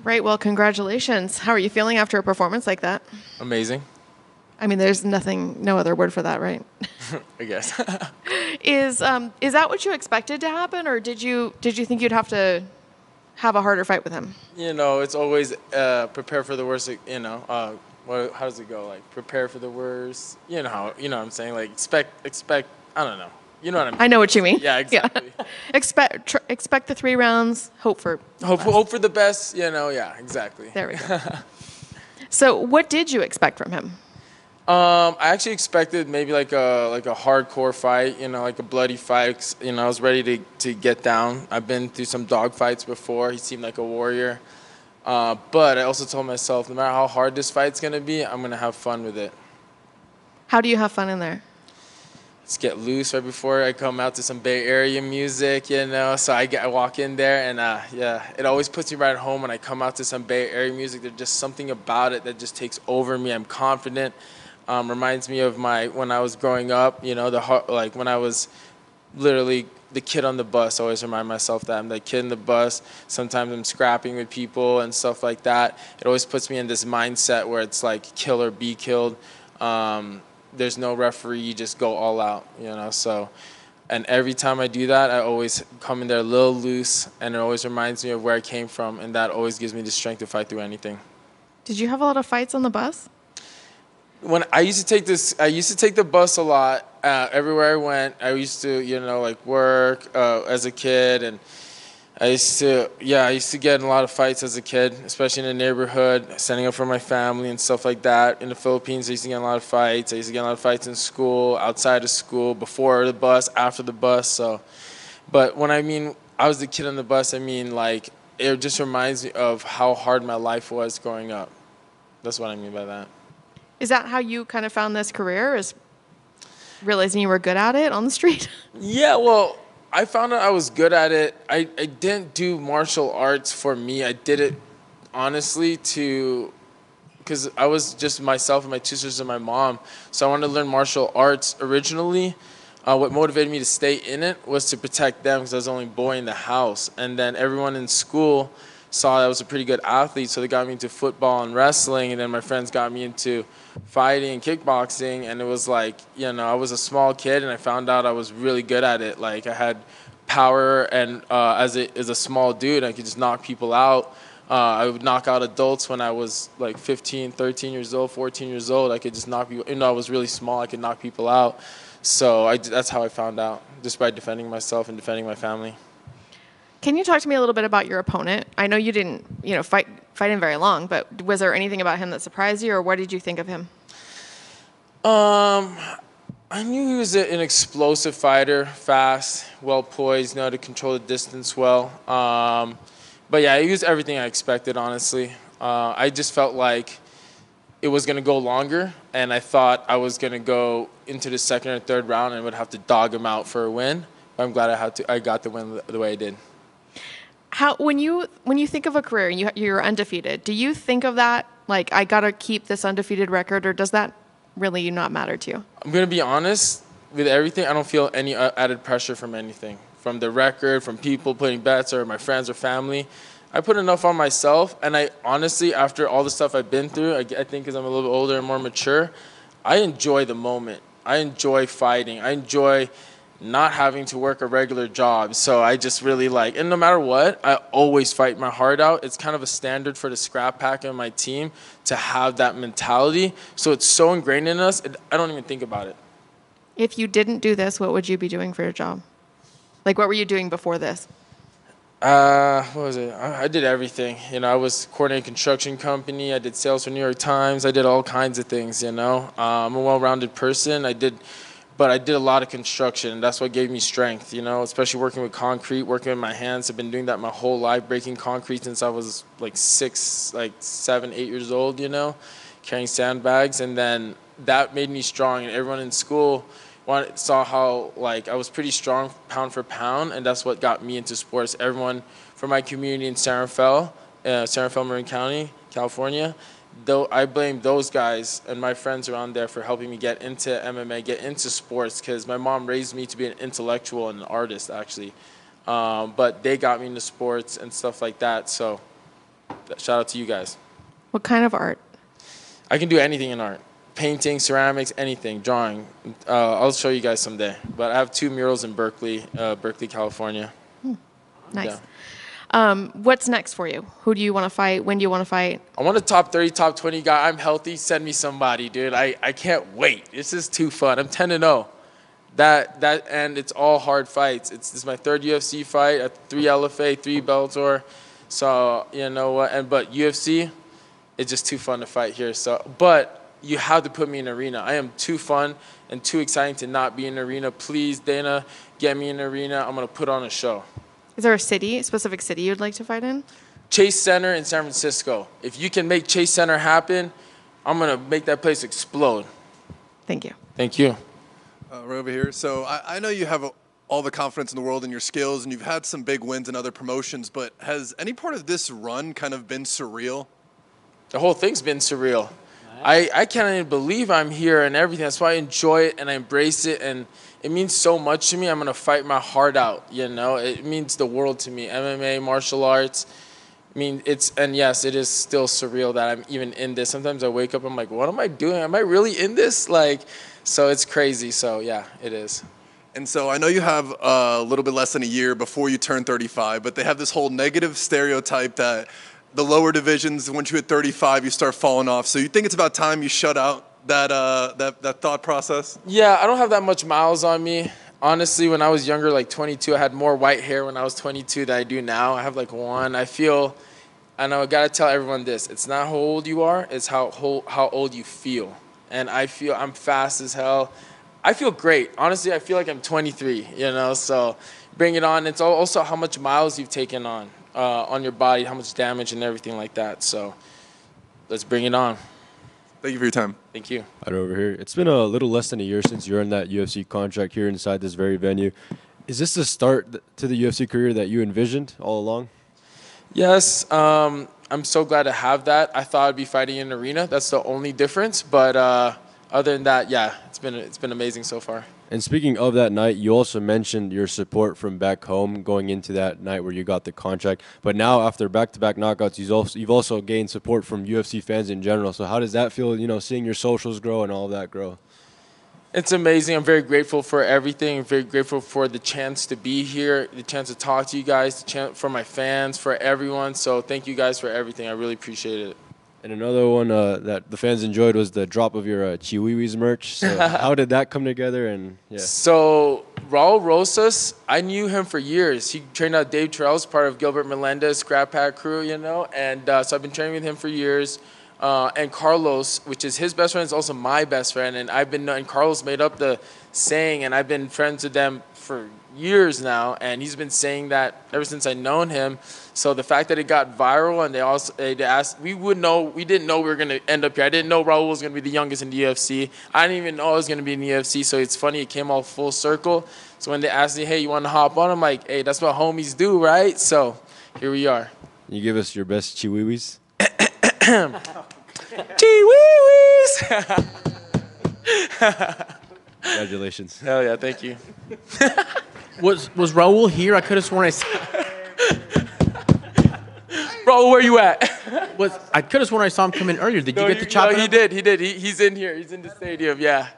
Right. Well, congratulations. How are you feeling after a performance like that? Amazing, I mean, there's no other word for that, right? I guess. Is that what you expected to happen, or did you think you'd have to have a harder fight with him? It's always prepare for the worst. How does it go? Like prepare for the worst. You know what I'm saying? Like expect. I don't know. You know what I'm. I know what you mean. Yeah, exactly. Yeah. Expect the 3 rounds. Hope for Hope for the best. Yeah, exactly. There we go. So, what did you expect from him? I actually expected maybe like a hardcore fight, like a bloody fight. 'Cause, I was ready to get down. I've been through some dog fights before. He seemed like a warrior. But I also told myself, no matter how hard this fight's gonna be, I'm gonna have fun with it. How do you have fun in there? Just get loose right before I come out to some Bay Area music, So I walk in there, and it always puts me right at home when I come out to some Bay Area music. There's just something about it that just takes over me. I'm confident. Reminds me of when I was growing up. Like when I was literally the kid on the bus. I always remind myself that I'm the kid in the bus. Sometimes I'm scrapping with people and stuff like that. It always puts me in this mindset where it's like kill or be killed. There's no referee, you just go all out, So, and every time I do that, I always come in there a little loose, and it always reminds me of where I came from, and that always gives me the strength to fight through anything. Did you have a lot of fights on the bus? When I used to take the bus a lot. Everywhere I went, I used to, like work as a kid, and I used to get in a lot of fights as a kid, especially in the neighborhood, standing up for my family and stuff like that. In the Philippines, I used to get in a lot of fights. I used to get in a lot of fights in school, outside of school, before the bus, after the bus. So, but when I was the kid on the bus, like it just reminds me of how hard my life was growing up. That's what I mean by that. Is that how you kind of found this career? Is realizing you were good at it on the street? Yeah, well, I found out I was good at it. I didn't do martial arts for me. I did it honestly because I was just myself and my two sisters and my mom. So I wanted to learn martial arts originally. What motivated me to stay in it was to protect them because I was the only boy in the house. And then everyone in school saw I was a pretty good athlete, so they got me into football and wrestling. And then my friends got me into fighting and kickboxing. And it was like, I was a small kid, and I found out I was really good at it. Like I had power, and as a small dude, I could just knock people out. I would knock out adults when I was like 15, 13 years old, 14 years old. I could just knock people. I was really small. I could knock people out. So that's how I found out, just by defending myself and defending my family. Can you talk to me a little bit about your opponent? I know you didn't, fight him very long, but was there anything about him that surprised you, or what did you think of him? I knew he was an explosive fighter, fast, well poised, know how to control the distance well. But yeah, he was everything I expected, honestly. I just felt like it was going to go longer, and I thought I was going to go into the second or third round and would have to dog him out for a win. But I'm glad I got the win the way I did. When you think of a career and you're undefeated, do you think of that like I gotta keep this undefeated record, or does that really not matter to you? I'm gonna be honest with everything. I don't feel any added pressure from anything, from the record, from people putting bets, or my friends or family. I put enough on myself, and I honestly, after all the stuff I've been through, I think because I'm a little bit older and more mature, I enjoy the moment. I enjoy fighting. I enjoy not having to work a regular job. So I just really and no matter what, I always fight my heart out. It's kind of a standard for the scrap pack in my team to have that mentality. So it's so ingrained in us, I don't even think about it. If you didn't do this, what would you be doing for your job? Like, what were you doing before this? What was it? I did everything. I was coordinating a construction company. I did sales for New York Times. I did all kinds of things, I'm a well-rounded person. But I did a lot of construction, and that's what gave me strength, especially working with concrete, working with my hands. I've been doing that my whole life, breaking concrete since I was like 7, 8 years old, carrying sandbags. And then that made me strong, and everyone in school saw how I was pretty strong pound for pound, and that's what got me into sports. Everyone from my community in San Rafael, Marin County, California, though I blame those guys and my friends around there for helping me get into MMA, get into sports, because my mom raised me to be an intellectual and an artist, actually. But they got me into sports and stuff like that. So shout out to you guys. What kind of art? I can do anything in art. Painting, ceramics, anything, drawing. I'll show you guys someday. But I have 2 murals in Berkeley, California. Nice. Yeah. What's next for you? Who do you want to fight? When do you want to fight? I want a top 30, top 20 guy. I'm healthy. Send me somebody, dude. I can't wait. This is too fun. I'm 10-0. And it's all hard fights. This is my 3rd UFC fight, 3 LFA, 3 Bellator. So, you know what? But UFC, it's just too fun to fight here. So, but you have to put me in an arena. I am too fun and too exciting to not be in an arena. Please, Dana, get me in an arena. I'm going to put on a show. Is there a specific city you'd like to fight in? Chase Center in San Francisco. If you can make Chase Center happen, I'm going to make that place explode. Thank you. Thank you. Right over here. So I know you have all the confidence in the world in your skills, and you've had some big wins in other promotions, but has any part of this run kind of been surreal? The whole thing's been surreal. I can't even believe I'm here and everything. That's why I enjoy it and I embrace it, and it means so much to me. I'm going to fight my heart out, you know. It means the world to me. MMA, martial arts. I mean, and yes, it is still surreal that I'm even in this. Sometimes I wake up, I'm like, what am I doing? Am I really in this? So it's crazy. So yeah, it is. And so I know you have a little bit less than a year before you turn 35, but they have this whole negative stereotype that the lower divisions, once you hit 35, you start falling off. So you think it's about time you shut out that thought process? Yeah, I don't have that much miles on me. Honestly, when I was younger, like 22, I had more white hair when I was 22 than I do now. I have like 1. I got to tell everyone this. It's not how old you are, it's how old you feel. And I feel I'm fast as hell. I feel great. Honestly, I feel like I'm 23, you know, so bring it on. It's also how much miles you've taken on your body, how much damage and everything like that. So let's bring it on. Thank you for your time. Thank you. Right over here. It's been a little less than a year since you earned that UFC contract here inside this very venue. Is this the start to the UFC career that you envisioned all along? Yes. I'm so glad to have that. I thought I'd be fighting in an arena. That's the only difference. But other than that, yeah, it's been amazing so far. And speaking of that night, you also mentioned your support from back home going into that night where you got the contract. But now after back-to-back knockouts, you've also gained support from UFC fans in general. So how does that feel, you know, seeing your socials grow and all of that grow? It's amazing. I'm very grateful for everything. I'm very grateful for the chance to be here, the chance to talk to you guys, the chance for my fans, for everyone. So thank you guys for everything. I really appreciate it. And another one that the fans enjoyed was the drop of your Chihuihuis merch. So how did that come together? And yeah. So Raul Rosas, I knew him for years. He trained out Dave Terrell's part of Gilbert Melendez Scrap Pack crew, you know. And so I've been training with him for years. And Carlos, which is his best friend, is also my best friend. And Carlos made up the saying, and I've been friends with them for years now. And he's been saying that ever since I've known him. So the fact that it got viral, and they asked, we didn't know we were going to end up here. I didn't know Raul was going to be the youngest in the UFC. I didn't even know I was going to be in the UFC. So it's funny, it came all full circle. So when they asked me, hey, you want to hop on? I'm like, hey, that's what homies do, right? So here we are. You give us your best Chihuihuis? Chihuihuis! Congratulations. Hell yeah, thank you. Was Raul here? I could have sworn Bro, where you at? I could have sworn I saw him come in earlier. Did you get to chop it he up? did. He's in here. He's in the stadium, yeah.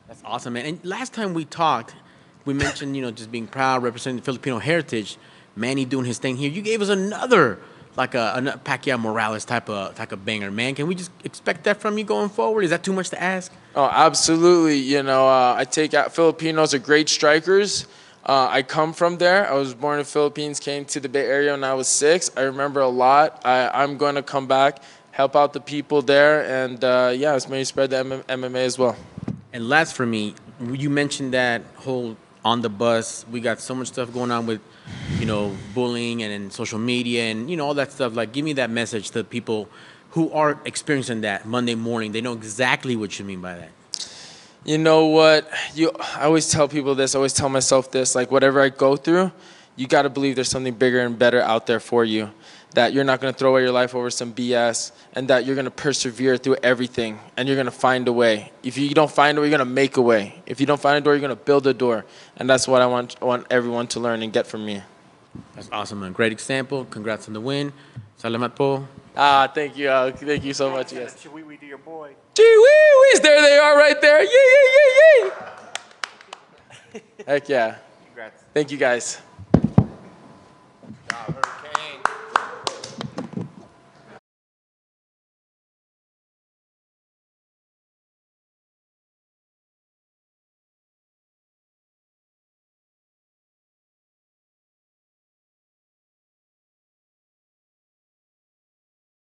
That's awesome, man. And last time we talked, we mentioned, just being proud, representing the Filipino heritage. Manny doing his thing here. You gave us another, like a Pacquiao Morales type of banger, man. Can we just expect that from you going forward? Is that too much to ask? Oh, absolutely. I take out Filipinos are great strikers. I come from there. I was born in the Philippines, came to the Bay Area when I was 6. I remember a lot. I'm going to come back, help out the people there, and let's maybe spread the MMA as well. And last for me, you mentioned that whole on the bus. We got so much stuff going on with, bullying and social media and, all that stuff. Like, give me that message to people who are experiencing that Monday morning. They know exactly what you mean by that. You know what? I always tell people this. I always tell myself this. Like, whatever I go through, you got to believe there's something bigger and better out there for you. That you're not going to throw away your life over some BS, and that you're going to persevere through everything, and you're going to find a way. If you don't find a way, you're going to make a way. If you don't find a door, you're going to build a door. And that's what I want everyone to learn and get from me. That's awesome, man. Great example. Congrats on the win. Salamat po. Thank you. Thank you so much. Yes. Chihuahua to your boy. Gee wee whiz. There they are right there. Yay, yay, yay, yay. Heck yeah. Congrats. Thank you guys.